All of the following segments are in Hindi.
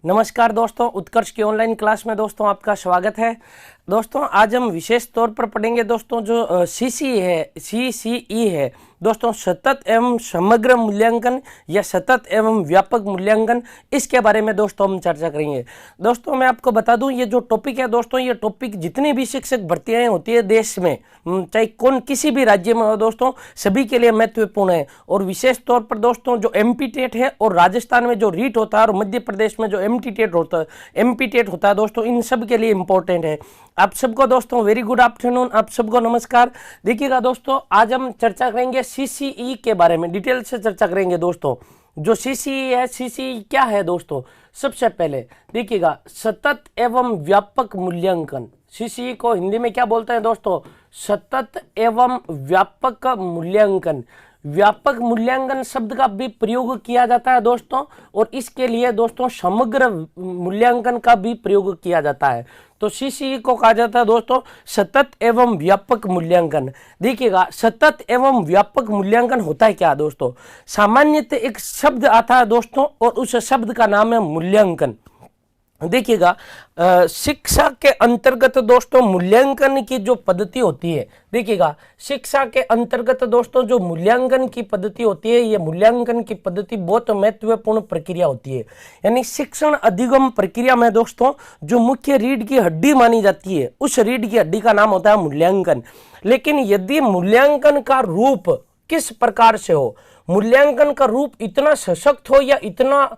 नमस्कार दोस्तों, उत्कर्ष की ऑनलाइन क्लास में दोस्तों आपका स्वागत है। दोस्तों आज हम विशेष तौर पर पढ़ेंगे दोस्तों जो सीसीई है दोस्तों, सतत एवं समग्र मूल्यांकन या सतत एवं व्यापक मूल्यांकन, इसके बारे में दोस्तों हम चर्चा करेंगे। दोस्तों मैं आपको बता दूं, ये जो टॉपिक है दोस्तों, ये टॉपिक जितनी भी शिक्षक भर्तियां होती है देश में, चाहे कौन किसी भी राज्य में हो दोस्तों, सभी के लिए महत्वपूर्ण है। और विशेष तौर पर दोस्तों जो एमपी टेट है और राजस्थान में जो रीट होता है और मध्य प्रदेश में जो एमपी टेट होता है दोस्तों, इन सब के लिए इंपॉर्टेंट है। आप सबको दोस्तों वेरी गुड आफ्टरनून, आप सबको नमस्कार। देखिएगा दोस्तों, आज हम चर्चा करेंगे सीसीई के बारे में, डिटेल से चर्चा करेंगे दोस्तों। जो सीसीई है, सीसीई क्या है दोस्तों? सबसे पहले देखिएगा, सतत एवं व्यापक मूल्यांकन। सीसीई को हिंदी में क्या बोलते हैं दोस्तों? सतत एवं व्यापक मूल्यांकन। व्यापक मूल्यांकन शब्द का भी प्रयोग किया जाता है दोस्तों, और इसके लिए दोस्तों समग्र मूल्यांकन का भी प्रयोग किया जाता है। तो सीसीई को कहा जाता है दोस्तों सतत एवं व्यापक मूल्यांकन। देखिएगा, सतत एवं व्यापक मूल्यांकन होता है क्या दोस्तों? सामान्यतः एक शब्द आता है दोस्तों, और उस शब्द का नाम है मूल्यांकन। देखिएगा, शिक्षा के अंतर्गत दोस्तों मूल्यांकन की जो पद्धति होती है, देखिएगा शिक्षा के अंतर्गत दोस्तों जो मूल्यांकन की पद्धति होती है, ये मूल्यांकन की पद्धति बहुत महत्वपूर्ण प्रक्रिया होती है। यानी शिक्षण अधिगम प्रक्रिया में दोस्तों जो मुख्य रीढ़ की हड्डी मानी जाती है, उस रीढ़ की हड्डी का नाम होता है मूल्यांकन। लेकिन यदि मूल्यांकन का रूप किस प्रकार से हो, मूल्यांकन का रूप इतना सशक्त हो या इतना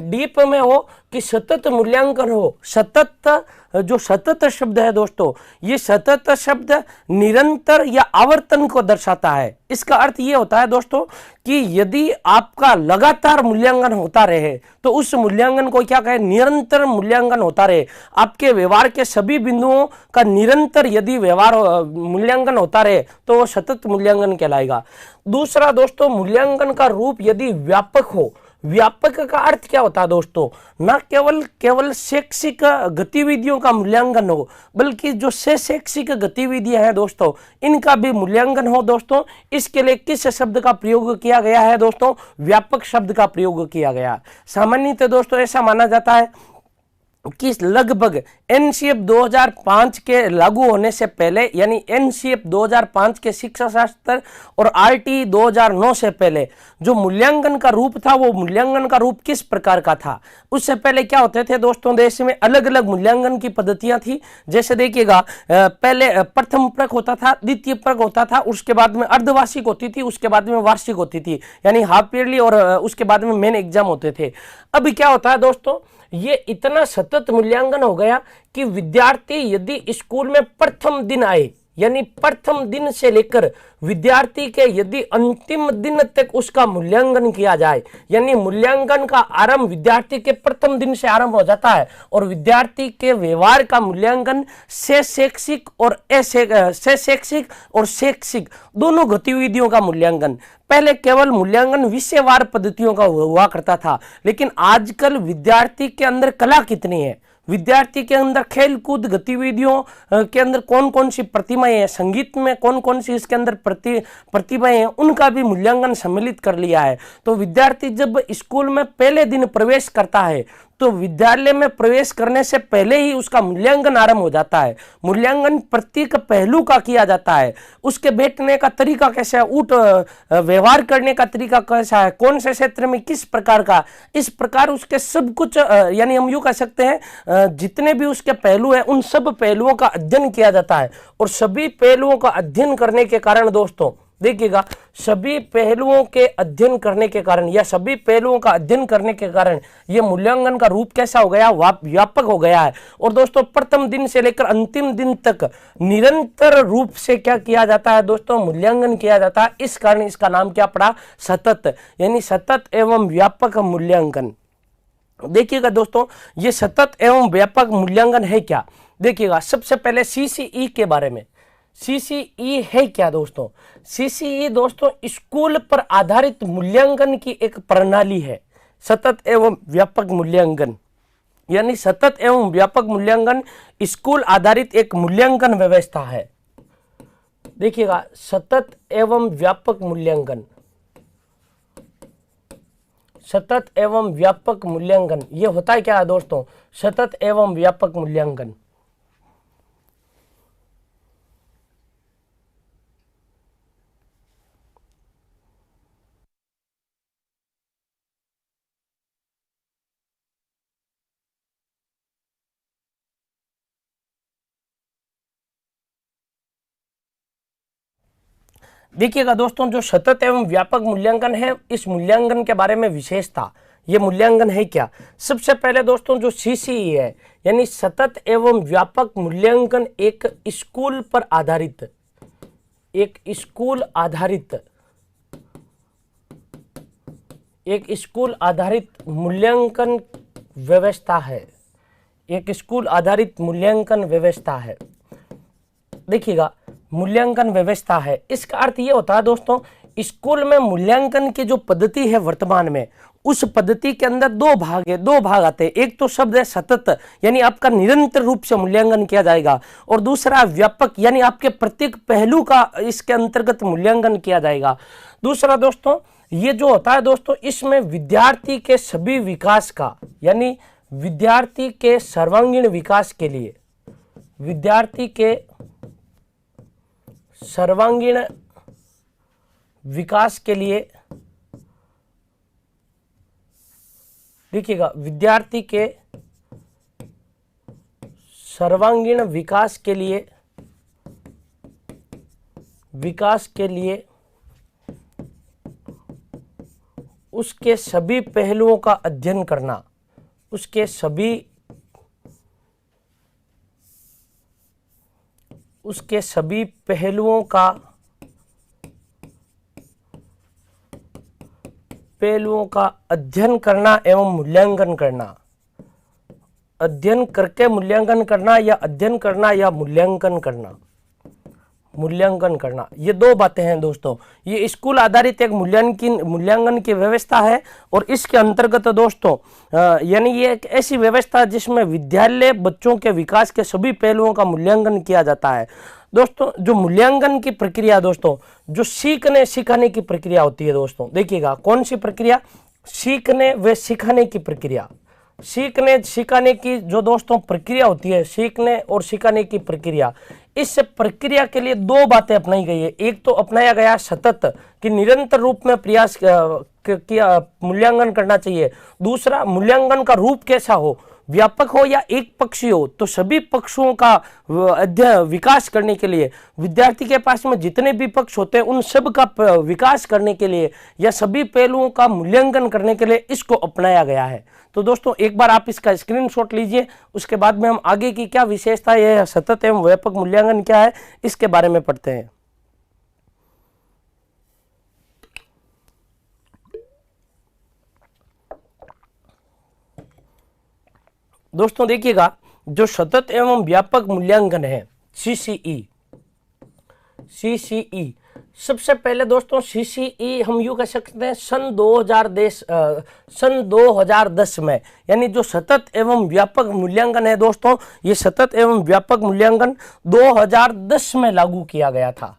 डीप में हो कि सतत मूल्यांकन हो। सतत, जो सतत शब्द है दोस्तों, ये सतत शब्द निरंतर या आवर्तन को दर्शाता है। इसका अर्थ ये होता है दोस्तों कि यदि आपका लगातार मूल्यांकन होता रहे तो उस मूल्यांकन को क्या कहें? निरंतर मूल्यांकन होता रहे। आपके व्यवहार के सभी बिंदुओं का निरंतर यदि व्यवहार मूल्यांकन होता रहे तो वो सतत मूल्यांकन कहलाएगा। दूसरा दोस्तों, मूल्यांकन का रूप यदि व्यापक हो। व्यापक का अर्थ क्या होता है दोस्तों? न केवल शैक्षिक गतिविधियों का मूल्यांकन हो, बल्कि जो शैक्षिक गतिविधियां हैं दोस्तों, इनका भी मूल्यांकन हो दोस्तों। इसके लिए किस शब्द का प्रयोग किया गया है दोस्तों? व्यापक शब्द का प्रयोग किया गया। सामान्यतः दोस्तों ऐसा माना जाता है कि लगभग एनसीएफ 2005 के लागू होने से पहले, यानी एनसीएफ 2005 के शिक्षा शास्त्र और आरटी 2009 से पहले जो मूल्यांकन का रूप था, वो मूल्यांकन का रूप किस प्रकार का था? उससे पहले क्या होते थे दोस्तों, देश में अलग अलग मूल्यांकन की पद्धतियां थी। जैसे देखिएगा, पहले प्रथम प्रक होता था, द्वितीय प्रक होता था, उसके बाद में अर्धवार्षिक होती थी, उसके बाद में वार्षिक होती थी, यानी हाफ ईयरली, और उसके बाद में मेन एग्जाम होते थे। अभी क्या होता है दोस्तों, ये इतना सतत मूल्यांकन हो गया कि विद्यार्थी यदि स्कूल में प्रथम दिन आए, यानी प्रथम दिन से लेकर विद्यार्थी के यदि अंतिम दिन तक उसका मूल्यांकन किया जाए, यानी मूल्यांकन का आरंभ विद्यार्थी के प्रथम दिन से आरंभ हो जाता है, और विद्यार्थी के व्यवहार का मूल्यांकन शैक्षिक और शैक्षिक दोनों गतिविधियों का मूल्यांकन। पहले केवल मूल्यांकन विषयवार पद्धतियों का हुआ करता था, लेकिन आजकल विद्यार्थी के अंदर कला कितनी है, विद्यार्थी के अंदर खेल कूद गतिविधियों के अंदर कौन कौन सी प्रतिमाएं हैं, संगीत में कौन कौन सी इसके अंदर प्रतिभाएं हैं, उनका भी मूल्यांकन सम्मिलित कर लिया है। तो विद्यार्थी जब स्कूल में पहले दिन प्रवेश करता है तो विद्यालय में प्रवेश करने से पहले ही उसका मूल्यांकन आरंभ हो जाता है। मूल्यांकन प्रत्येक पहलू का किया जाता है। उसके बैठने का तरीका कैसा है, व्यवहार करने का तरीका कैसा है, कौन से क्षेत्र में किस प्रकार का, इस प्रकार उसके सब कुछ, यानी हम यूं कह सकते हैं जितने भी उसके पहलू हैं उन सब पहलुओं का अध्ययन किया जाता है। और सभी पहलुओं का अध्ययन करने के कारण दोस्तों देखिएगा, सभी पहलुओं के अध्ययन करने के कारण या सभी पहलुओं का अध्ययन करने के कारण ये मूल्यांकन का रूप कैसा हो गया? व्यापक हो गया है। और दोस्तों प्रथम दिन से लेकर अंतिम दिन तक निरंतर रूप से क्या किया जाता है दोस्तों? मूल्यांकन किया जाता है। इस कारण इसका नाम क्या पड़ा? सतत, यानी सतत एवं व्यापक मूल्यांकन। देखिएगा दोस्तों, ये सतत एवं व्यापक मूल्यांकन है क्या? देखिएगा, सबसे पहले सीसीई के बारे में। सीसीई है क्या दोस्तों? सीसीई दोस्तों स्कूल पर आधारित मूल्यांकन की एक प्रणाली है। सतत एवं व्यापक मूल्यांकन, यानी सतत एवं व्यापक मूल्यांकन स्कूल आधारित एक मूल्यांकन व्यवस्था है। देखिएगा, सतत एवं व्यापक मूल्यांकन, सतत एवं व्यापक मूल्यांकन, ये होता है क्या दोस्तों? सतत एवं व्यापक मूल्यांकन। देखिएगा दोस्तों, जो सतत एवं व्यापक मूल्यांकन है, इस मूल्यांकन के बारे में विशेषता, ये मूल्यांकन है क्या? सबसे पहले दोस्तों जो सीसीई है, यानी सतत एवं व्यापक मूल्यांकन, एक स्कूल पर आधारित, एक स्कूल आधारित मूल्यांकन व्यवस्था है। एक स्कूल आधारित मूल्यांकन व्यवस्था है। देखिएगा, मूल्यांकन व्यवस्था है, इसका अर्थ ये होता है दोस्तों, स्कूल में मूल्यांकन की जो पद्धति है वर्तमान में, उस पद्धति के अंदर दो भाग है, दो भाग आते हैं। एक तो शब्द है सतत, यानी आपका निरंतर रूप से मूल्यांकन किया जाएगा, और दूसरा व्यापक, यानी आपके प्रत्येक पहलू का इसके अंतर्गत मूल्यांकन किया जाएगा। दूसरा दोस्तों, ये जो होता है दोस्तों, इसमें विद्यार्थी के सभी विकास का, यानी विद्यार्थी के सर्वांगीण विकास के लिए, विद्यार्थी के सर्वांगीण विकास के लिए, देखिएगा, विद्यार्थी के सर्वांगीण विकास के लिए उसके सभी पहलुओं का अध्ययन करना, उसके सभी पहलुओं का अध्ययन करना एवं मूल्यांकन करना, अध्ययन करके मूल्यांकन करना, या अध्ययन करना या मूल्यांकन करना, ये दो बातें हैं दोस्तों। ये स्कूल आधारित एक मूल्यांकन की व्यवस्था है, और इसके अंतर्गत दोस्तों यानी ये एक ऐसी व्यवस्था जिसमें विद्यालय बच्चों के विकास के सभी पहलुओं का मूल्यांकन किया जाता है। दोस्तों जो मूल्यांकन की प्रक्रिया दोस्तों, जो सीखने सिखाने की प्रक्रिया होती है दोस्तों, देखिएगा कौन सी प्रक्रिया? सीखने व सिखाने की प्रक्रिया। सीखने सिखाने की जो दोस्तों प्रक्रिया होती है, सीखने और सिखाने की प्रक्रिया, इस प्रक्रिया के लिए दो बातें अपनाई गई है। एक तो अपनाया गया सतत, कि निरंतर रूप में प्रयास किया मूल्यांकन करना चाहिए। दूसरा, मूल्यांकन का रूप कैसा हो, व्यापक हो या एक पक्षीय हो, तो सभी पक्षों का अध्ययन विकास करने के लिए, विद्यार्थी के पास में जितने भी पक्ष होते हैं उन सब का विकास करने के लिए, या सभी पहलुओं का मूल्यांकन करने के लिए इसको अपनाया गया है। तो दोस्तों एक बार आप इसका स्क्रीनशॉट लीजिए, उसके बाद में हम आगे की क्या विशेषता है, सतत एवं व्यापक मूल्यांकन क्या है, इसके बारे में पढ़ते हैं। दोस्तों देखिएगा, जो सतत एवं व्यापक मूल्यांकन है, सीसीई, सबसे पहले दोस्तों सीसीई हम यूं कह सकते हैं सन 2010 में, यानी जो सतत एवं व्यापक मूल्यांकन है दोस्तों, ये सतत एवं व्यापक मूल्यांकन 2010 में लागू किया गया था।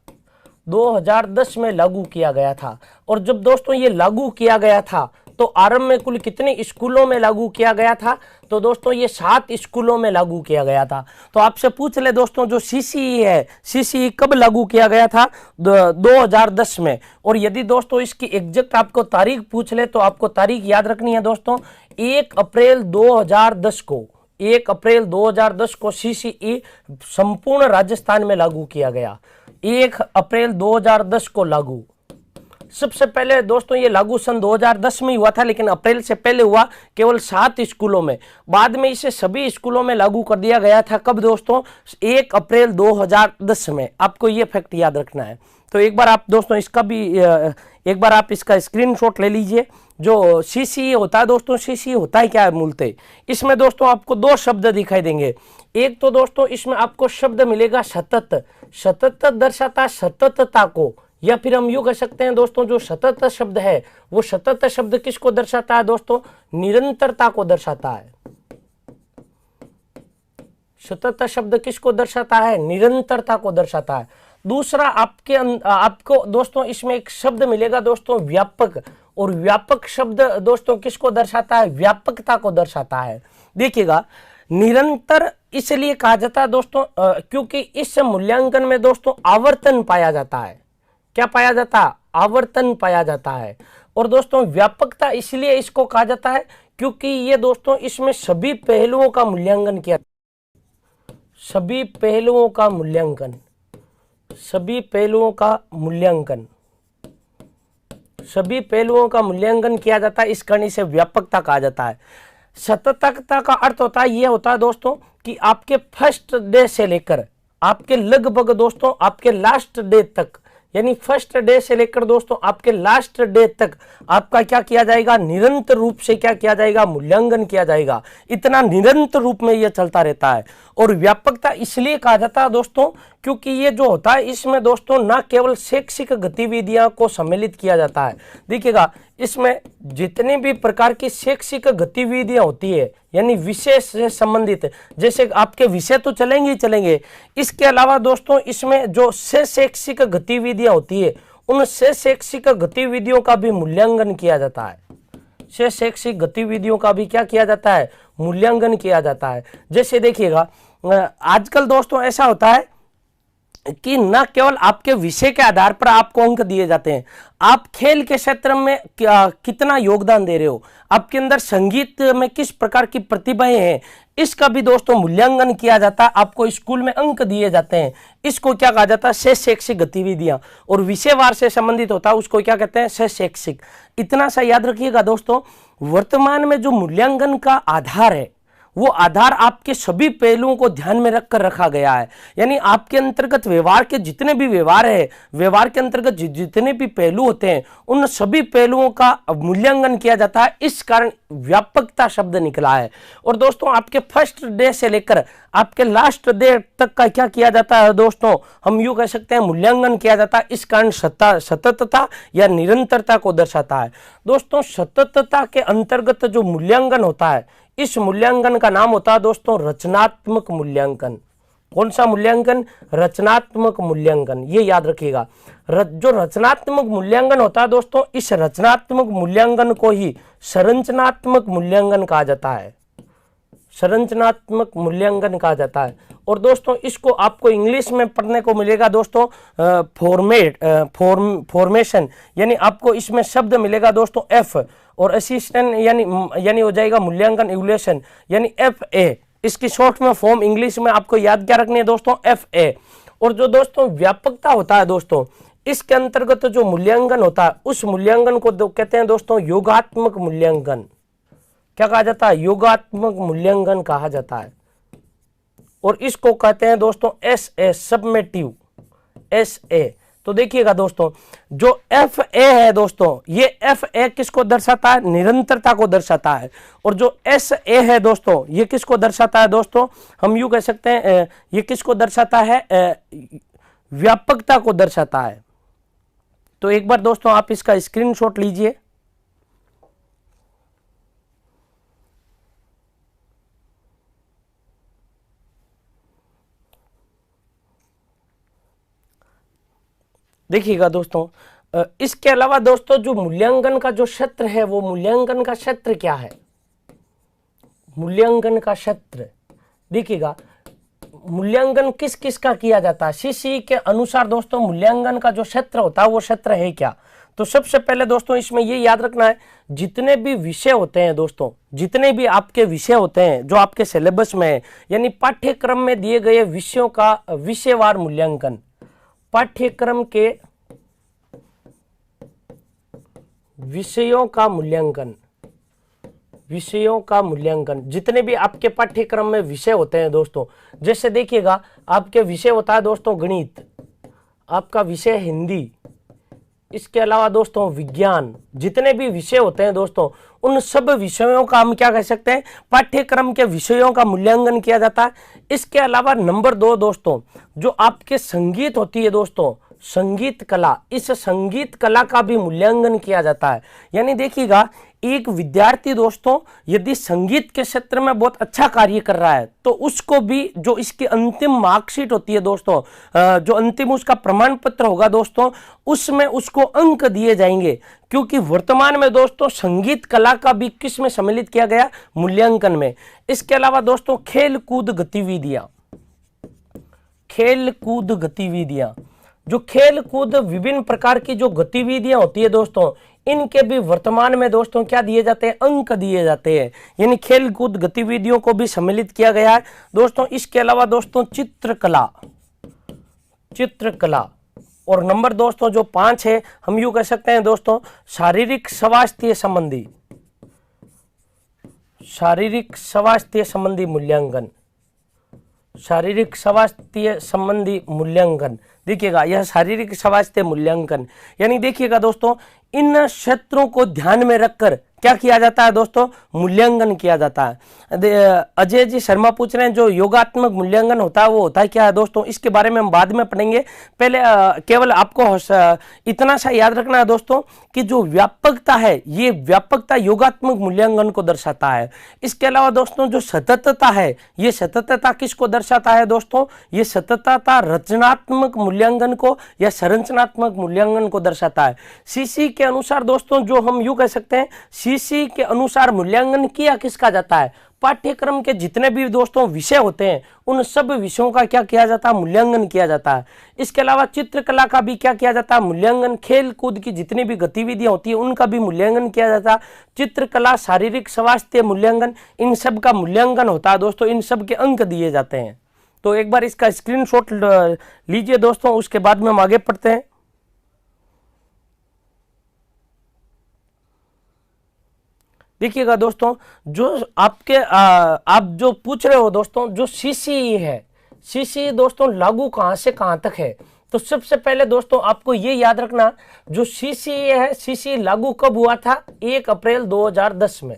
2010 में लागू किया गया था। और जब दोस्तों ये लागू किया गया था तो आरंभ में कुल कितने स्कूलों में लागू किया गया था? तो दोस्तों ये 7 स्कूलों में लागू किया गया था। तो आपसे पूछ ले दोस्तों, जो सीसीई है, सीसीई कब लागू किया गया था? 2010 में। और यदि दोस्तों इसकी एग्जैक्ट आपको तारीख पूछ ले तो आपको तारीख याद रखनी है दोस्तों, 1 अप्रैल 2010 को, 1 अप्रैल 2010 को सीसीई संपूर्ण राजस्थान में लागू किया गया। 1 अप्रैल 2010 को लागू। सबसे पहले दोस्तों ये लागू सन 2010 में हुआ था, लेकिन अप्रैल से पहले हुआ केवल 7 स्कूलों में। बाद में इसे सभी स्कूलों में लागू कर दिया गया था। कब दोस्तों? 1 अप्रैल 2010 में। आपको ये फैक्ट याद रखना है। तो एक बार आप दोस्तों इसका भी एक बार आप इसका स्क्रीनशॉट ले लीजिए। जो सीसीई होता है दोस्तों, सीसीई होता है क्या है मूलतः? इसमें दोस्तों आपको 2 शब्द दिखाई देंगे। एक तो दोस्तों इसमें आपको शब्द मिलेगा सतत। सतत दर्शाता सततता को, या फिर हम यूं कह सकते हैं दोस्तों, जो सतत शब्द है वो सतत शब्द किसको दर्शाता है दोस्तों? निरंतरता को दर्शाता है। सतत शब्द किसको दर्शाता है? निरंतरता को दर्शाता है। दूसरा आपको दोस्तों इसमें एक शब्द मिलेगा दोस्तों व्यापक, और व्यापक शब्द दोस्तों किसको दर्शाता है? व्यापकता को दर्शाता है। देखिएगा, निरंतर इसलिए कहा जाता है दोस्तों क्योंकि इस मूल्यांकन में दोस्तों आवर्तन पाया जाता है। क्या पाया जाता है? आवर्तन पाया जाता है। और दोस्तों व्यापकता इसलिए इसको कहा जाता है क्योंकि ये दोस्तों इसमें सभी पहलुओं का मूल्यांकन किया, सभी पहलुओं का मूल्यांकन, सभी पहलुओं का मूल्यांकन, सभी पहलुओं का मूल्यांकन किया जाता है। इस कारण इसे व्यापकता कहा जाता है। सततता का अर्थ होता है, यह होता है दोस्तों कि आपके फर्स्ट डे से लेकर आपके लगभग दोस्तों आपके लास्ट डे तक, यानी फर्स्ट डे से लेकर दोस्तों आपके लास्ट डे तक आपका क्या किया जाएगा? निरंतर रूप से क्या किया जाएगा? मूल्यांकन किया जाएगा। इतना निरंतर रूप में यह चलता रहता है। और व्यापकता इसलिए कहा जाता है दोस्तों क्योंकि ये जो होता है इसमें दोस्तों न केवल शैक्षिक गतिविधियों को सम्मिलित किया जाता है। देखिएगा, इसमें जितनी भी प्रकार की शैक्षिक गतिविधियां होती है, यानी विषय से संबंधित, जैसे आपके विषय तो चलेंगे ही चलेंगे, इसके अलावा दोस्तों इसमें जो शैक्षिक गतिविधियां होती है उन शैक्षिक गतिविधियों का भी मूल्यांकन किया जाता है। शैक्षिक गतिविधियों का भी क्या किया जाता है? मूल्यांकन किया जाता है। जैसे देखिएगा, आजकल दोस्तों ऐसा होता है कि न केवल आपके विषय के आधार पर आपको अंक दिए जाते हैं, आप खेल के क्षेत्र में कितना योगदान दे रहे हो, आपके अंदर संगीत में किस प्रकार की प्रतिभाएं हैं, इसका भी दोस्तों मूल्यांकन किया जाता है। आपको स्कूल में अंक दिए जाते हैं। इसको क्या कहा जाता है? शैक्षिक गतिविधियां। और विषयवार से संबंधित होता है उसको क्या कहते हैं? शैक्षिक। इतना सा याद रखिएगा दोस्तों, वर्तमान में जो मूल्यांकन का आधार है वो आधार आपके सभी पहलुओं को ध्यान में रखकर रखा गया है। यानी आपके अंतर्गत व्यवहार के जितने भी व्यवहार है, व्यवहार के अंतर्गत जितने भी पहलू होते हैं उन सभी पहलुओं का मूल्यांकन किया जाता है। इस कारण व्यापकता शब्द निकला है। और दोस्तों आपके फर्स्ट डे से लेकर आपके लास्ट डे तक का क्या किया जाता है दोस्तों? हम यूं कह सकते हैं मूल्यांकन किया जाता है। इस कारण सततता या निरंतरता को दर्शाता है। दोस्तों सततता के अंतर्गत जो मूल्यांकन होता है, इस मूल्यांकन का नाम होता है दोस्तों रचनात्मक मूल्यांकन। कौन सा मूल्यांकन? रचनात्मक मूल्यांकन। ये याद रखिएगा, जो रचनात्मक मूल्यांकन होता है दोस्तों, इस रचनात्मक मूल्यांकन को ही संरचनात्मक मूल्यांकन कहा जाता है। संरचनात्मक मूल्यांकन कहा जाता है। और दोस्तों इसको आपको इंग्लिश में पढ़ने को मिलेगा दोस्तों फॉर्मेशन, यानी आपको इसमें शब्द मिलेगा दोस्तों एफ, और असिस्टेंट यानी हो जाएगा मूल्यांकन इवैल्यूएशन, यानी FA। इसकी शॉर्ट में फॉर्म इंग्लिश में आपको याद क्या रखनी है दोस्तों? FA। और जो दोस्तों व्यापकता होता है दोस्तों, इसके अंतर्गत जो मूल्यांकन होता है उस मूल्यांकन को कहते हैं दोस्तों योगात्मक मूल्यांकन। क्या कहा जाता है? योगात्मक मूल्यांकन कहा जाता है। और इसको कहते हैं दोस्तों SA, सबमेटिव SA। तो देखिएगा दोस्तों, जो FA है दोस्तों, ये FA किसको दर्शाता है? निरंतरता को दर्शाता है। और जो SA है दोस्तों, ये किसको दर्शाता है दोस्तों? हम यूं कह सकते हैं ये किसको दर्शाता है? व्यापकता को दर्शाता है। तो एक बार दोस्तों आप इसका स्क्रीनशॉट लीजिए। देखिएगा दोस्तों, इसके अलावा दोस्तों जो मूल्यांकन का जो क्षेत्र है, वो मूल्यांकन का क्षेत्र क्या है? मूल्यांकन का क्षेत्र देखिएगा, मूल्यांकन किस किस का किया जाता है? CCE के अनुसार दोस्तों मूल्यांकन का जो क्षेत्र होता है वो क्षेत्र है क्या? तो सबसे पहले दोस्तों इसमें ये याद रखना है, जितने भी विषय होते हैं दोस्तों, जितने भी आपके विषय होते हैं जो आपके सिलेबस में है, यानी पाठ्यक्रम में दिए गए विषयों का विषयवार मूल्यांकन, पाठ्यक्रम के विषयों का मूल्यांकन, विषयों का मूल्यांकन, जितने भी आपके पाठ्यक्रम में विषय होते हैं दोस्तों, जैसे देखिएगा आपके विषय होता है दोस्तों गणित, आपका विषय हिंदी, इसके अलावा दोस्तों विज्ञान, जितने भी विषय होते हैं दोस्तों उन सब विषयों का हम क्या कह सकते हैं? पाठ्यक्रम के विषयों का मूल्यांकन किया जाता है। इसके अलावा नंबर 2 दोस्तों, जो आपके संगीत होती है दोस्तों, संगीत कला, इस संगीत कला का भी मूल्यांकन किया जाता है। यानी देखिएगा, एक विद्यार्थी दोस्तों यदि संगीत के क्षेत्र में बहुत अच्छा कार्य कर रहा है तो उसको भी जो इसकी अंतिम मार्कशीट होती है दोस्तों, जो अंतिम उसका प्रमाण पत्र होगा दोस्तों, उसमें उसको अंक दिए जाएंगे क्योंकि वर्तमान में दोस्तों संगीत कला का भी किस में सम्मिलित किया गया, मूल्यांकन में। इसके अलावा दोस्तों खेल कूद गतिविधियां, खेल कूद गतिविधियां, जो खेल कूद विभिन्न प्रकार की जो गतिविधियां होती है दोस्तों, इनके भी वर्तमान में दोस्तों क्या दिए जाते हैं, अंक दिए जाते हैं, यानी खेल कूद गतिविधियों को भी सम्मिलित किया गया है दोस्तों। इसके अलावा दोस्तों चित्रकला, चित्रकला, और नंबर दोस्तों जो 5 है, हम यूं कह सकते हैं दोस्तों शारीरिक स्वास्थ्य संबंधी, शारीरिक स्वास्थ्य संबंधी मूल्यांकन, शारीरिक स्वास्थ्य संबंधी मूल्यांकन। देखिएगा यह शारीरिक स्वास्थ्य मूल्यांकन, यानी देखिएगा दोस्तों इन क्षेत्रों को ध्यान में रखकर क्या किया जाता है दोस्तों, मूल्यांकन किया जाता है। अजय जी शर्मा पूछ रहे हैं जो योगात्मक मूल्यांकन होता है वो होता है क्या है दोस्तों, इसके बारे में हम बाद में पढ़ेंगे। पहले केवल आपको इतना सा याद रखना है दोस्तों कि जो व्यापकता है, ये व्यापकता योगात्मक मूल्यांकन को दर्शाता है। इसके अलावा दोस्तों जो सततता है, ये सततता किसको दर्शाता है दोस्तों, ये सततता रचनात्मक मूल्यांकन को या संरचनात्मक मूल्यांकन को दर्शाता है। सीसी के अनुसार दोस्तों जो हम यूं कह सकते हैं, सीसी के अनुसार मूल्यांकन किया किसका जाता है, पाठ्यक्रम के जितने भी दोस्तों विषय होते हैं उन सब विषयों का क्या किया जाता है, मूल्यांकन किया जाता है। इसके अलावा चित्रकला का भी क्या किया जाता है, मूल्यांकन। खेल कूद की जितनी भी गतिविधियां होती है उनका भी मूल्यांकन किया जाता है। चित्रकला, शारीरिक स्वास्थ्य मूल्यांकन, इन सब का मूल्यांकन होता है दोस्तों, इन सब के अंक दिए जाते हैं। तो एक बार इसका स्क्रीनशॉट लीजिए दोस्तों, उसके बाद में हम आगे पढ़ते हैं। देखिएगा दोस्तों जो आपके आप जो पूछ रहे हो दोस्तों, जो सीसी है, सीसी दोस्तों लागू कहां से कहां तक है, तो सबसे पहले दोस्तों आपको ये याद रखना, जो सीसी है, सीसी लागू कब हुआ था, 1 अप्रैल 2010 में,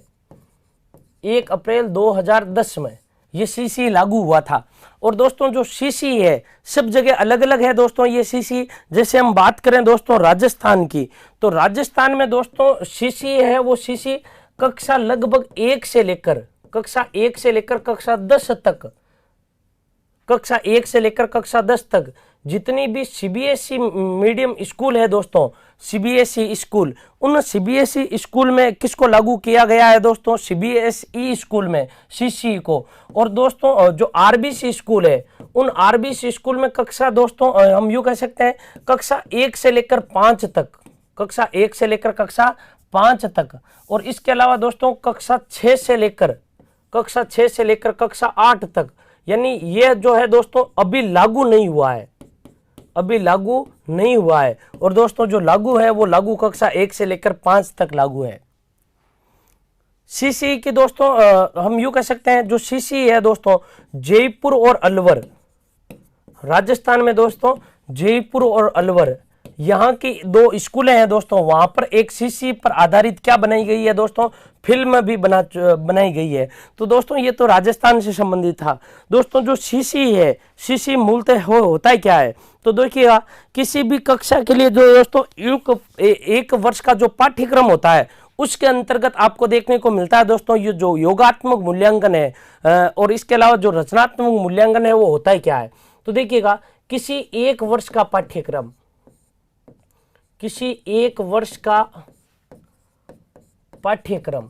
1 अप्रैल 2010 में ये सीसी लागू हुआ था। और दोस्तों जो सीसी है सब जगह अलग अलग है दोस्तों ये सीसी। जैसे हम बात करें दोस्तों राजस्थान की, तो राजस्थान में दोस्तों सीसी है, वो सीसी कक्षा लगभग 1 से लेकर कक्षा 1 से लेकर कक्षा 10 तक, कक्षा 1 से लेकर कक्षा 10 तक जितनी भी सीबीएसई मीडियम स्कूल है दोस्तों, सीबीएसई स्कूल, उन सीबीएसई स्कूल में किसको लागू किया गया है दोस्तों, सीबीएसई स्कूल में सीसी को। और दोस्तों जो आरबीसी स्कूल है, उन आरबीसी स्कूल में कक्षा दोस्तों हम यूं कह सकते हैं कक्षा 1 से लेकर 5 तक, कक्षा 1 से लेकर कक्षा 5 तक। और इसके अलावा दोस्तों कक्षा 6 से लेकर कक्षा 8 तक, यानी ये जो है दोस्तों अभी लागू नहीं हुआ है, अभी लागू नहीं हुआ है। और दोस्तों जो लागू है वो लागू कक्षा 1 से लेकर 5 तक लागू है। सीसी की दोस्तों हम यूं कह सकते हैं, जो सीसी है दोस्तों जयपुर और अलवर, राजस्थान में दोस्तों जयपुर और अलवर, यहाँ की 2 स्कूलें हैं दोस्तों, वहां पर एक सीसी पर आधारित क्या बनाई गई है दोस्तों, फिल्म भी बनाई गई है। तो दोस्तों ये तो राजस्थान से संबंधित था। दोस्तों जो सीसी है, सीसी मूलतः होता है क्या है, तो देखिएगा किसी भी कक्षा के लिए जो दोस्तों एक वर्ष का जो पाठ्यक्रम होता है उसके अंतर्गत आपको देखने को मिलता है दोस्तों ये जो योगात्मक मूल्यांकन है, और इसके अलावा जो रचनात्मक मूल्यांकन है वो होता है क्या है। तो देखिएगा किसी 1 वर्ष का पाठ्यक्रम, किसी 1 वर्ष का पाठ्यक्रम,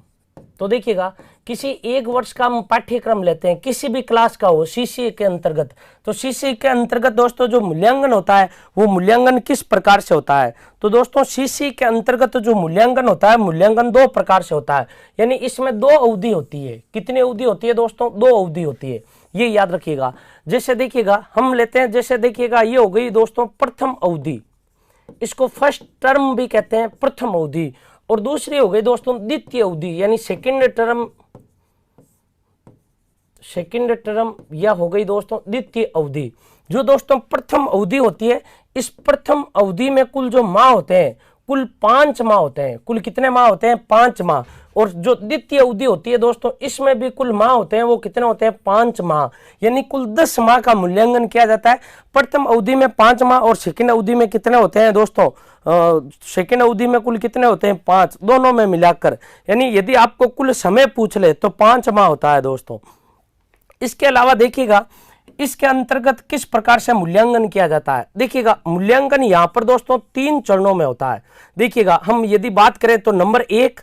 तो देखिएगा किसी 1 वर्ष का हम पाठ्यक्रम लेते हैं, किसी भी क्लास का हो सीसी के अंतर्गत, तो सीसी के अंतर्गत दोस्तों जो मूल्यांकन होता है वो मूल्यांकन किस प्रकार से होता है। तो दोस्तों सीसी के अंतर्गत जो मूल्यांकन होता है, मूल्यांकन 2 प्रकार से होता है, यानी इसमें 2 अवधि होती है। कितनी अवधि होती है दोस्तों, 2 अवधि होती है, ये याद रखिएगा। जैसे देखिएगा हम लेते हैं, जैसे देखिएगा ये हो गई दोस्तों प्रथम अवधि, इसको फर्स्ट टर्म भी कहते हैं, प्रथम अवधि। और दूसरी हो गई दोस्तों द्वितीय अवधि, यानी सेकंड टर्म या हो गई दोस्तों द्वितीय अवधि। जो दोस्तों प्रथम अवधि होती है, इस प्रथम अवधि में कुल जो माह होते हैं, कुल 5 माह होते हैं। कुल कितने माह होते हैं, 5 माह। और जो द्वितीय अवधि होती है दोस्तों, इसमें भी कुल माह होते हैं, वो कितने होते हैं, 5 माह, यानी कुल 10 माह का मूल्यांकन किया जाता है। प्रथम अवधि में 5 माह और सेकंड अवधि में कितने होते हैं दोस्तों, सेकंड अवधि में कुल कितने होते हैं, 5, दोनों में मिलाकर। यानी यदि आपको कुल समय पूछ ले तो 5 माह होता है दोस्तों। इसके अलावा देखिएगा इसके अंतर्गत किस प्रकार से मूल्यांकन किया जाता है? देखिएगा, मूल्यांकन यहां पर दोस्तों 3 चरणों में होता है। देखिएगा, हम यदि बात करें तो नंबर 1,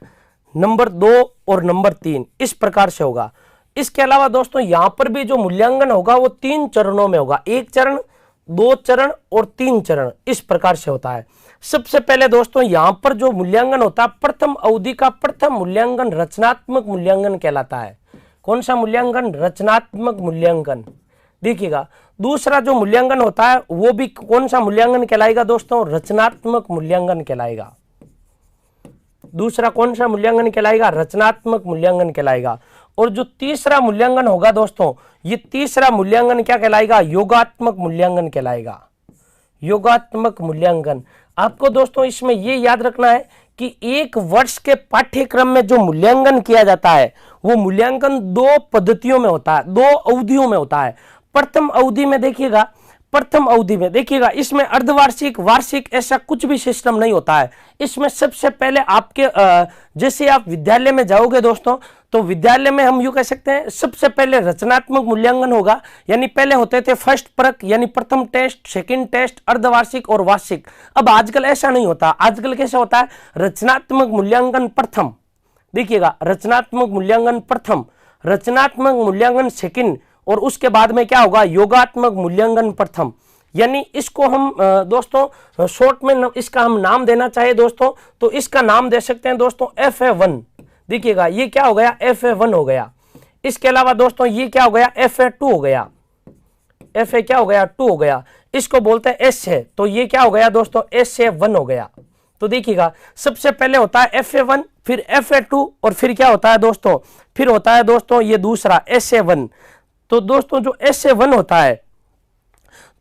नंबर 2 और नंबर 3 इस प्रकार से होगा। इसके अलावा दोस्तों यहां पर भी जो मूल्यांकन होगा वो 3 चरणों में होगा, 1 चरण, 2 चरण और 3 चरण इस प्रकार से होता है। सबसे पहले दोस्तों यहां पर जो मूल्यांकन होता है, प्रथम अवधि का प्रथम मूल्यांकन रचनात्मक मूल्यांकन कहलाता है। कौन सा मूल्यांकन? रचनात्मक मूल्यांकन। देखिएगा, दूसरा जो मूल्यांकन होता है वो भी कौन सा मूल्यांकन कहलाएगा दोस्तों? रचनात्मक मूल्यांकन कहलाएगा। दूसरा कौन सा मूल्यांकन कहलाएगा? रचनात्मक मूल्यांकन कहलाएगा। और जो तीसरा मूल्यांकन होगा दोस्तों, ये तीसरा मूल्यांकन क्या कहलाएगा? योगात्मक मूल्यांकन कहलाएगा। योगात्मक मूल्यांकन। आपको दोस्तों इसमें ये याद रखना है कि एक वर्ष के पाठ्यक्रम में जो मूल्यांकन किया जाता है वो मूल्यांकन 2 पद्धतियों में होता है, 2 अवधियों में होता है। प्रथम अवधि में देखिएगा, इसमें अर्धवार्षिक, वार्षिक ऐसा कुछ भी सिस्टम नहीं होता है। इसमें सबसे पहले आपके जैसे आप विद्यालय में जाओगे दोस्तों, तो विद्यालय में हम यूं कह सकते हैं सबसे पहले रचनात्मक मूल्यांकन होगा। यानी पहले होते थे फर्स्ट परख यानी प्रथम टेस्ट, सेकंड टेस्ट, अर्धवार्षिक और वार्षिक। अब आजकल ऐसा नहीं होता। आजकल कैसा होता है? रचनात्मक मूल्यांकन प्रथम, देखिएगा, रचनात्मक मूल्यांकन प्रथम, रचनात्मक मूल्यांकन सेकंड और उसके बाद में क्या होगा? योगात्मक मूल्यांकन प्रथम। यानी इसको हम दोस्तों शॉर्ट में इसका हम नाम देना चाहे दोस्तों, तो इसका नाम दे सकते हैं दोस्तों FA1। देखिएगा, ये क्या हो गया? FA1 हो गया। इसके अलावा दोस्तों ये क्या हो गया? FA2 हो गया। FA क्या हो गया? 2 हो गया। इसको बोलते हैं SA, तो ये क्या हो गया दोस्तों? SA1 हो गया। तो देखिएगा, सबसे पहले होता है FA1, फिर FA2 और फिर क्या होता है दोस्तों? फिर होता है दोस्तों ये दूसरा SA1। तो दोस्तों जो SA1 होता है,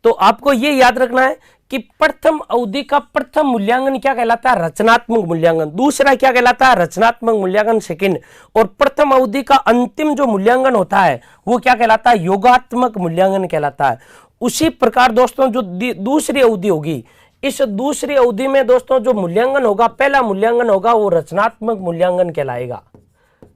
तो आपको ये याद रखना है कि प्रथम अवधि का प्रथम मूल्यांकन क्या कहलाता है? रचनात्मक मूल्यांकन। दूसरा क्या कहलाता है? रचनात्मक मूल्यांकन सेकंड। और प्रथम अवधि का अंतिम जो मूल्यांकन होता है वो क्या कहलाता है? योगात्मक मूल्यांकन कहलाता है। उसी प्रकार दोस्तों जो दूसरी अवधि होगी, इस दूसरी अवधि में दोस्तों जो मूल्यांकन होगा, पहला मूल्यांकन होगा वो रचनात्मक मूल्यांकन कहलाएगा।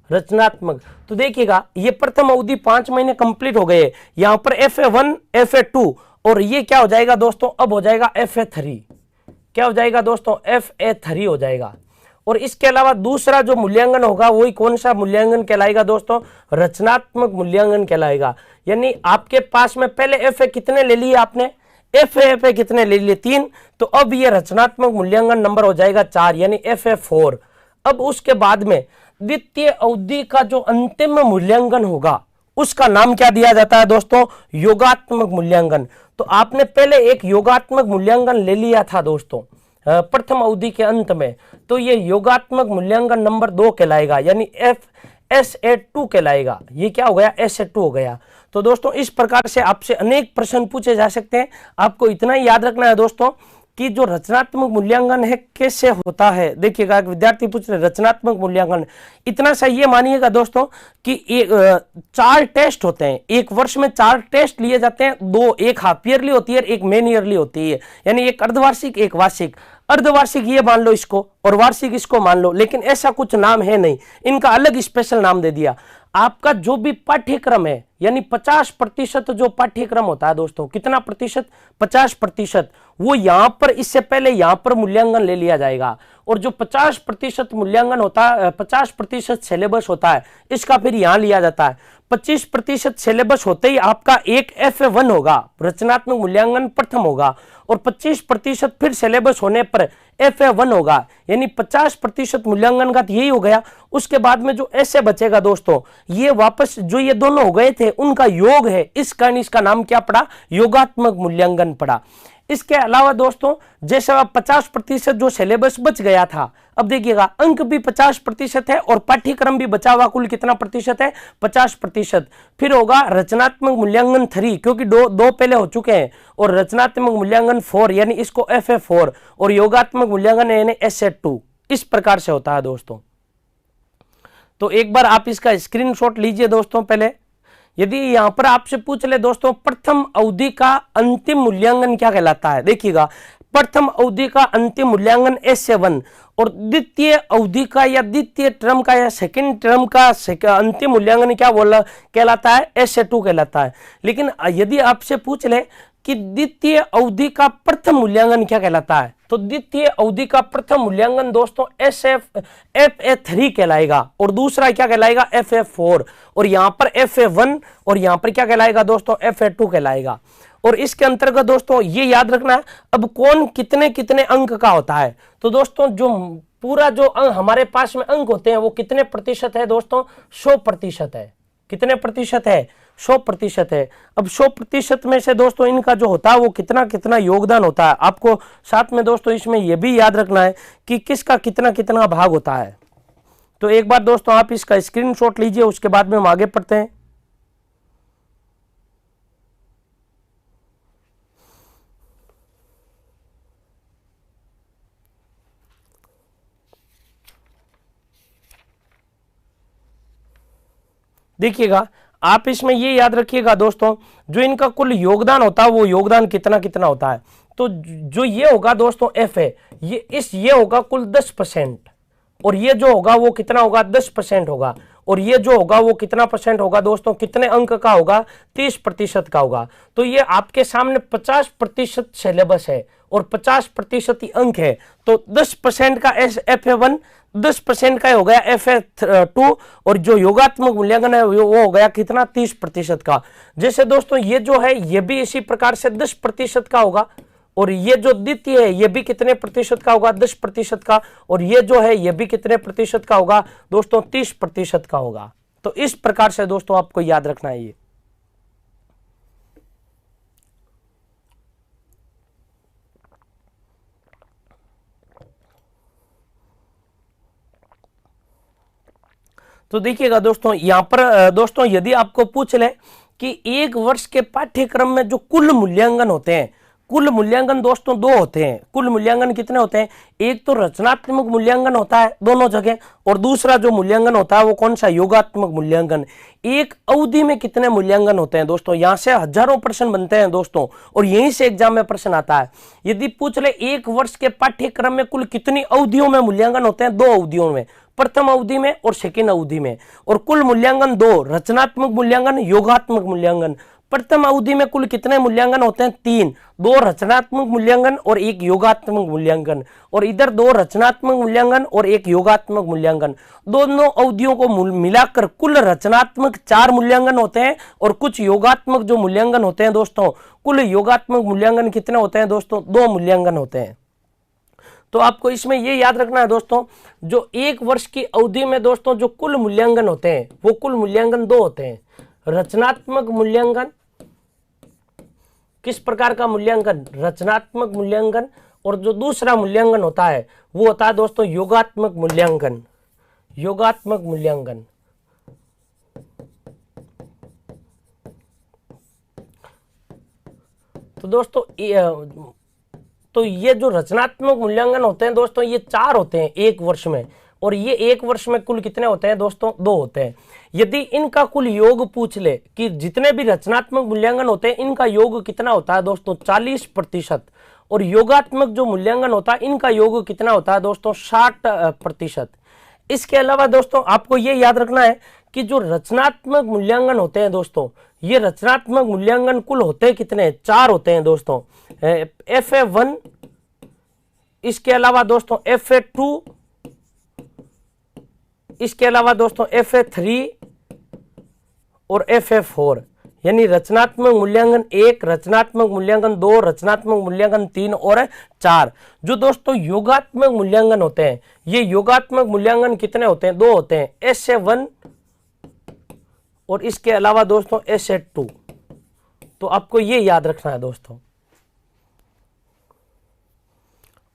रचनात्मक। तो देखिएगा, ये प्रथम अवधि 5 महीने कंप्लीट हो गए। यहां पर FA1, FA2 और ये क्या हो जाएगा दोस्तों? अब हो जाएगा FA3। क्या हो जाएगा दोस्तों? FA3 हो जाएगा। और इसके अलावा दूसरा जो मूल्यांकन होगा वही कौन सा मूल्यांकन कहलाएगा दोस्तों? रचनात्मक मूल्यांकन कहलाएगा। यानी आपके पास में पहले FA कितने ले लिए आपने? FA कितने ले लिए? 3। तो अब ये रचनात्मक मूल्यांकन नंबर हो जाएगा 4 यानी FA4। अब उसके बाद में द्वितीय अवधि का जो अंतिम मूल्यांकन होगा उसका नाम क्या दिया जाता है दोस्तों? योगात्मक मूल्यांकन। तो आपने पहले एक योगात्मक मूल्यांकन ले लिया था दोस्तों प्रथम अवधि के अंत में, तो ये योगात्मक मूल्यांकन नंबर 2 कहलाएगा यानी SA2 कहलाएगा। ये क्या हो गया? SA2 हो गया। तो दोस्तों इस प्रकार से आपसे अनेक प्रश्न पूछे जा सकते हैं। आपको इतना ही याद रखना है दोस्तों कि जो रचनात्मक मूल्यांकन है कैसे होता है। देखिएगा, एक विद्यार्थी पूछ रहे रचनात्मक मूल्यांकन, इतना सा ये मानिएगा दोस्तों कि 4 टेस्ट होते हैं। एक वर्ष में 4 टेस्ट लिए जाते हैं, 2 एक हाफ ईयरली होती है, एक मेन ईयरली होती है। यानी एक अर्धवार्षिक, एक वार्षिक। अर्धवार्षिक ये मान लो इसको और वार्षिक इसको मान लो, लेकिन ऐसा कुछ नाम है नहीं, इनका अलग स्पेशल नाम दे दिया। आपका जो भी पाठ्यक्रम है यानी 50% जो पाठ्यक्रम होता है दोस्तों, कितना प्रतिशत? 50%। वो यहां पर इससे पहले यहां पर मूल्यांकन ले लिया जाएगा। और जो 50% मूल्यांकन होता है, 50% सिलेबस होता है, इसका फिर यहां लिया जाता है। 25% सिलेबस होते ही आपका एक FA1 होगा, रचनात्मक मूल्यांकन प्रथम होगा। और 25% फिर सिलेबस होने पर FA1 होगा, यानी 50% मूल्यांकन का यही हो गया। उसके बाद में जो ऐसे बचेगा दोस्तों, ये वापस जो ये दोनों हो गए थे उनका योग है, इस कारण इसका नाम क्या पड़ा? योगात्मक मूल्यांकन पड़ा। इसके अलावा दोस्तों जैसे अब 50% जो सिलेबस बच गया था, अब देखिएगा अंक भी 50% है और पाठ्यक्रम भी बचा हुआ कुल कितना प्रतिशत है? 50%। फिर होगा रचनात्मक मूल्यांकन 3, क्योंकि दो पहले हो चुके हैं, और रचनात्मक मूल्यांकन 4 यानी इसको FA4 और योगात्मक मूल्यांकन यानी SA2। इस प्रकार से होता है दोस्तों। तो एक बार आप इसका स्क्रीनशॉट लीजिए दोस्तों। पहले यदि यहां पर आपसे पूछ ले दोस्तों प्रथम अवधि का अंतिम मूल्यांकन क्या कहलाता है, देखिएगा प्रथम अवधि का अंतिम मूल्यांकन SA1 और द्वितीय अवधि का या द्वितीय टर्म का या सेकंड टर्म का अंतिम मूल्यांकन क्या कहलाता है, SA2 कहलाता है। लेकिन यदि आपसे पूछ ले कि द्वितीय अवधि का प्रथम मूल्यांकन क्या कहलाता है, तो द्वितीय अवधि का प्रथम मूल्यांकन दोस्तों FA3 कहलाएगा और दूसरा क्या कहलाएगा, FA4, और यहां पर FA1 और यहां पर क्या कहलाएगा दोस्तों, FA2 कहलाएगा। और इसके अंतर्गत दोस्तों ये याद रखना है अब कौन कितने कितने अंक का होता है। तो दोस्तों जो पूरा जो हमारे पास में अंक होते हैं वो कितने प्रतिशत है दोस्तों, 100% है। कितने प्रतिशत है, 100% है। अब 100% में से दोस्तों इनका जो होता है वो कितना कितना योगदान होता है, आपको साथ में दोस्तों इसमें यह भी याद रखना है कि किसका कितना कितना भाग होता है। तो एक बार दोस्तों आप इसका स्क्रीनशॉट लीजिए, उसके बाद में हम आगे पढ़ते हैं। देखिएगा आप इसमें ये याद रखिएगा दोस्तों, जो इनका कुल योगदान होता है वो योगदान कितना कितना होता है। तो जो ये होगा दोस्तों F है, ये होगा कुल 10%, और ये जो होगा वो कितना होगा, 10% होगा, और ये जो होगा वो कितना परसेंट होगा दोस्तों, कितने अंक का होगा, 30% का होगा। तो ये आपके सामने 50% सिलेबस है और 50% ही अंक है, तो 10% का FA1, 10% का हो गया FA2, और जो योगात्मक मूल्यांकन है वो हो गया कितना, 30% का। जैसे दोस्तों ये जो है ये भी इसी प्रकार से 10% का होगा, और ये जो द्वितीय है ये भी कितने प्रतिशत का होगा, 10% का, और ये जो है ये भी कितने प्रतिशत का होगा दोस्तों, 30% का होगा। तो इस प्रकार से दोस्तों आपको याद रखना है ये। तो देखिएगा दोस्तों यहां पर दोस्तों यदि आपको पूछ ले कि एक वर्ष के पाठ्यक्रम में जो कुल मूल्यांकन होते हैं, कुल मूल्यांकन दोस्तों दो होते हैं। कुल मूल्यांकन कितने होते हैं, एक तो रचनात्मक मूल्यांकन होता है दोनों जगह, और दूसरा जो मूल्यांकन होता है वो कौन सा, योगात्मक मूल्यांकन। एक अवधि में कितने मूल्यांकन होते हैं दोस्तों, यहां से हजारों प्रश्न बनते हैं दोस्तों, और यहीं से एग्जाम में प्रश्न आता है। यदि पूछ ले एक वर्ष के पाठ्यक्रम में कुल कितनी अवधियों में मूल्यांकन होते हैं, 2 अवधियों में, प्रथम अवधि में और सेकेंड अवधि में, और कुल मूल्यांकन 2, रचनात्मक मूल्यांकन, योगात्मक मूल्यांकन। प्रथम अवधि में कुल कितने मूल्यांकन होते हैं, 3, 2 रचनात्मक मूल्यांकन और 1 योगात्मक मूल्यांकन, और इधर 2 रचनात्मक मूल्यांकन और 1 योगात्मक मूल्यांकन। दोनों अवधियों को मिलाकर कुल रचनात्मक 4 मूल्यांकन होते हैं, और कुछ योगात्मक जो मूल्यांकन होते हैं दोस्तों, कुल योगात्मक मूल्यांकन कितने होते हैं दोस्तों, 2 मूल्यांकन होते हैं। तो आपको इसमें यह याद रखना है दोस्तों, जो एक वर्ष की अवधि में दोस्तों जो कुल मूल्यांकन होते हैं वो कुल मूल्यांकन 2 होते हैं। रचनात्मक मूल्यांकन, किस प्रकार का मूल्यांकन, रचनात्मक मूल्यांकन, और जो दूसरा मूल्यांकन होता है वो होता है दोस्तों योगात्मक मूल्यांकन, योगात्मक मूल्यांकन। तो दोस्तों ये जो रचनात्मक मूल्यांकन होते हैं दोस्तों ये 4 होते हैं एक वर्ष में, और ये एक वर्ष में कुल कितने होते हैं दोस्तों, 2 होते हैं। यदि इनका कुल योग पूछ ले कि जितने भी रचनात्मक मूल्यांकन होते हैं इनका योग कितना होता है दोस्तों, 40%, और योगात्मक जो मूल्यांकन होता है इनका योग कितना होता है दोस्तों, 60%। इसके अलावा दोस्तों आपको ये याद रखना है कि जो रचनात्मक मूल्यांकन होते हैं दोस्तों, ये रचनात्मक मूल्यांकन कुल होते हैं कितने, 4 होते हैं दोस्तों, FA1, इसके अलावा दोस्तों FA2, इसके अलावा दोस्तों FA3 और FA4। यानी रचनात्मक मूल्यांकन 1, रचनात्मक मूल्यांकन 2, रचनात्मक मूल्यांकन 3 और 4। जो दोस्तों योगात्मक मूल्यांकन होते हैं, ये योगात्मक मूल्यांकन कितने होते हैं, 2 होते हैं, SA1 और इसके अलावा दोस्तों SA2। तो आपको ये याद रखना है दोस्तों।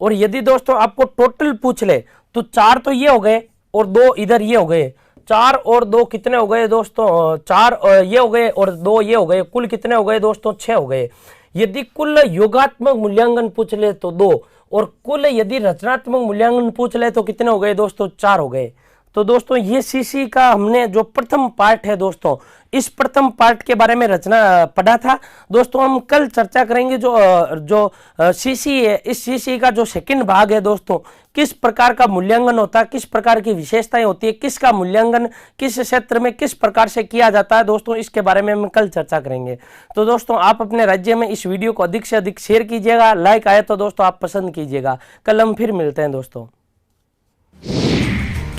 और यदि दोस्तों आपको टोटल पूछ ले तो 4 तो ये हो गए और 2 इधर ये हो गए, 4 और 2 कितने हो गए दोस्तों, 4 ये हो गए और 2 ये हो गए, कुल कितने हो गए दोस्तों, 6 हो गए। यदि कुल योगात्मक मूल्यांकन पूछ ले तो 2, और कुल यदि रचनात्मक मूल्यांकन पूछ ले तो कितने हो गए दोस्तों, 4 हो गए। तो दोस्तों ये सीसी का हमने जो प्रथम पार्ट है दोस्तों, इस प्रथम पार्ट के बारे में रचना पढ़ा था। दोस्तों हम कल चर्चा करेंगे जो सीसी है, इस सीसी का जो सेकंड भाग है दोस्तों, किस प्रकार का मूल्यांकन होता है, किस प्रकार की विशेषताएं होती है, किसका मूल्यांकन किस क्षेत्र में किस प्रकार से किया जाता है दोस्तों, इसके बारे में हम कल चर्चा करेंगे। तो दोस्तों आप अपने राज्य में इस वीडियो को अधिक से अधिक शेयर कीजिएगा, लाइक आए तो दोस्तों आप पसंद कीजिएगा। कल हम फिर मिलते हैं दोस्तों।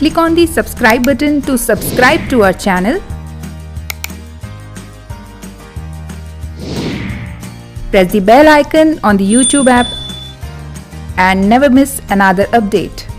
Click on the subscribe button to subscribe to our channel. Press the bell icon on the YouTube app and never miss another update.